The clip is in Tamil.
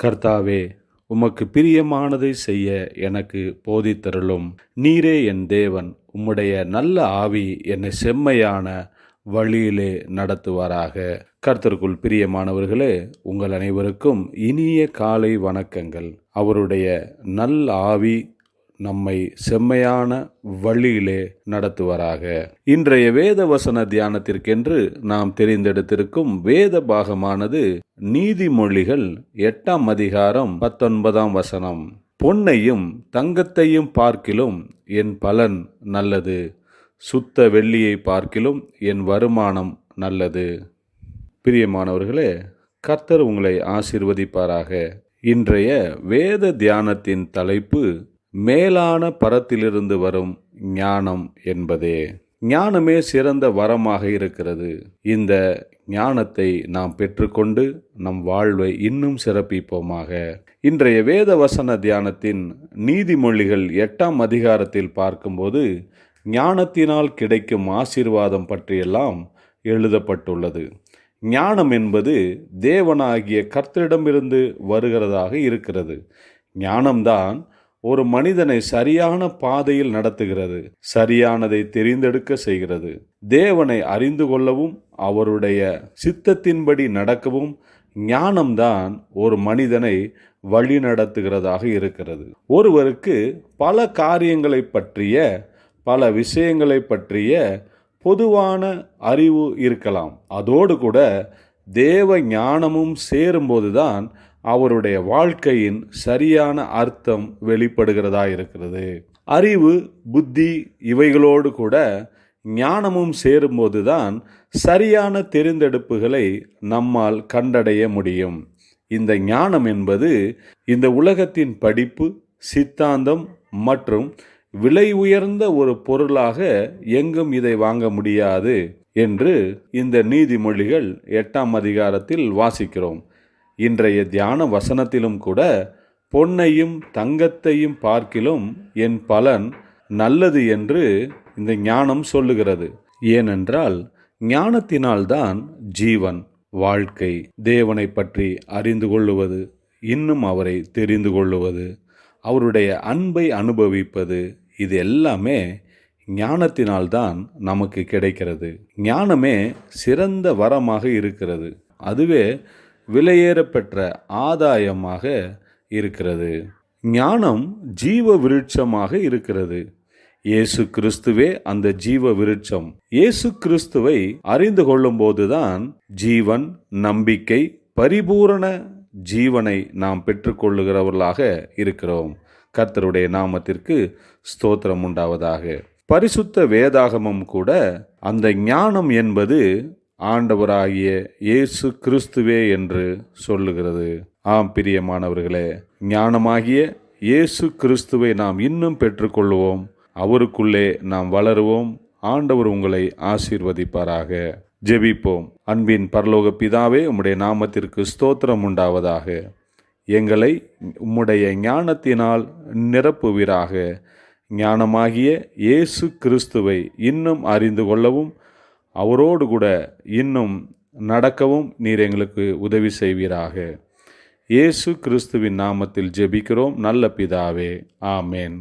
கர்த்தாவே, உமக்கு பிரியமானதை செய்ய எனக்கு போதித்தருளும். நீரே என் தேவன். உம்முடைய நல்ல ஆவி என்னை செம்மையான வழியிலே நடத்துவாராக. கர்த்தருக்குள் பிரியமானவர்களே, உங்கள் அனைவருக்கும் இனிய காலை வணக்கங்கள். அவருடைய நல்ல ஆவி நம்மை செம்மையான வழியிலே நடத்துவாராக. இன்றைய வேத வசன தியானத்திற்கென்று நாம் தெரிந்தெடுத்திருக்கும் வேத பாகமானது நீதிமொழிகள் 8ஆம் அதிகாரம் 19ஆம் வசனம். பொன்னையும் தங்கத்தையும் பார்க்கிலும் என் பலன் நல்லது, சுத்த வெள்ளியை பார்க்கிலும் என் வருமானம் நல்லது. பிரியமானவர்களே, கர்த்தர் உங்களை ஆசீர்வதிப்பாராக. இன்றைய வேத தியானத்தின் தலைப்பு மேலான பரத்திலிருந்து வரும் ஞானம் என்பதே. ஞானமே சிறந்த வரமாக இருக்கிறது. இந்த ஞானத்தை நாம் பெற்றுக்கொண்டு நம் வாழ்வை இன்னும் சிறப்பிப்போமாக. இன்றைய வேத வசன தியானத்தின் நீதிமொழிகள் 8ஆம் அதிகாரத்தில் பார்க்கும்போது ஞானத்தினால் கிடைக்கும் ஆசீர்வாதம் பற்றியெல்லாம் எழுதப்பட்டுள்ளது. ஞானம் என்பது தேவனாகிய கர்த்தரிடமிருந்து வருகிறதாக இருக்கிறது. ஞானம்தான் ஒரு மனிதனை சரியான பாதையில் நடத்துகிறது, சரியானதை தெரிந்தெடுக்க செய்கிறது. தேவனை அறிந்து கொள்ளவும் அவருடைய சித்தத்தின்படி நடக்கவும் ஞானம்தான் ஒரு மனிதனை வழி நடத்துகிறதாக இருக்கிறது. ஒருவருக்கு பல காரியங்களை பற்றிய, பல விஷயங்களை பற்றிய பொதுவான அறிவு இருக்கலாம். அதோடு கூட தேவ ஞானமும் சேரும்போதுதான் அவருடைய வாழ்க்கையின் சரியான அர்த்தம் வெளிப்படுகிறதா இருக்கிறது. அறிவு, புத்தி இவைகளோடு கூட ஞானமும் சேரும்போதுதான் சரியான தெரிந்தெடுப்புகளை நம்மால் கண்டடைய முடியும். இந்த ஞானம் என்பது இந்த உலகத்தின் படிப்பு, சித்தாந்தம் மற்றும் விலை உயர்ந்த ஒரு பொருளாக எங்கும் இதை வாங்க முடியாது என்று இந்த நீதிமொழிகள் 8ஆம் அதிகாரத்தில் வாசிக்கிறோம். இன்றைய தியான வசனத்திலும் கூட பொன்னையும் தங்கத்தையும் பார்க்கிலும் என் பலன் நல்லது என்று இந்த ஞானம் சொல்லுகிறது. ஏனென்றால் ஞானத்தினால்தான் ஜீவன், வாழ்க்கை, தேவனை பற்றி அறிந்து கொள்ளுவது, இன்னும் அவரை தெரிந்து கொள்ளுவது, அவருடைய அன்பை அனுபவிப்பது, இது எல்லாமே ஞானத்தினால்தான் நமக்கு கிடைக்கிறது. ஞானமே சிறந்த வரமாக இருக்கிறது. அதுவே விலையேறப்பெற்ற ஆதாயமாக இருக்கிறது. ஞானம் ஜீவ விருட்சமாக இருக்கிறது. இயேசு கிறிஸ்துவே அந்த ஜீவ விருட்சம். இயேசு கிறிஸ்துவை அறிந்து கொள்ளும் போதுதான் ஜீவன், நம்பிக்கை, பரிபூரண ஜீவனை நாம் பெற்றுக்கொள்ளுகிறவர்களாக இருக்கிறோம். கர்த்தருடைய நாமத்திற்கு ஸ்தோத்திரம் உண்டாவதாக. பரிசுத்த வேதாகமம் கூட அந்த ஞானம் என்பது ஆண்டவராகிய இயேசு கிறிஸ்துவே என்று சொல்லுகிறது. ஆம் பிரியமானவர்களே, ஞானமாகிய இயேசு கிறிஸ்துவை நாம் இன்னும் பெற்றுக்கொள்வோம். அவருக்குள்ளே நாம் வளருவோம். ஆண்டவர் உங்களை ஆசீர்வதிப்பாராக. ஜெபிப்போம். அன்பின் பரலோக பிதாவே, உம்முடைய நாமத்திற்கு ஸ்தோத்திரம் உண்டாவதாக. எங்களை உம்முடைய ஞானத்தினால் நிரப்புவீராக. ஞானமாகிய இயேசு கிறிஸ்துவை இன்னும் அறிந்து கொள்ளவும், அவரோடு கூட இன்னும் நடக்கவும் நீர் எங்களுக்கு உதவி செய்வீராக. இயேசு கிறிஸ்துவின் நாமத்தில் ஜெபிக்கிறோம் நல்ல பிதாவே. ஆமேன்.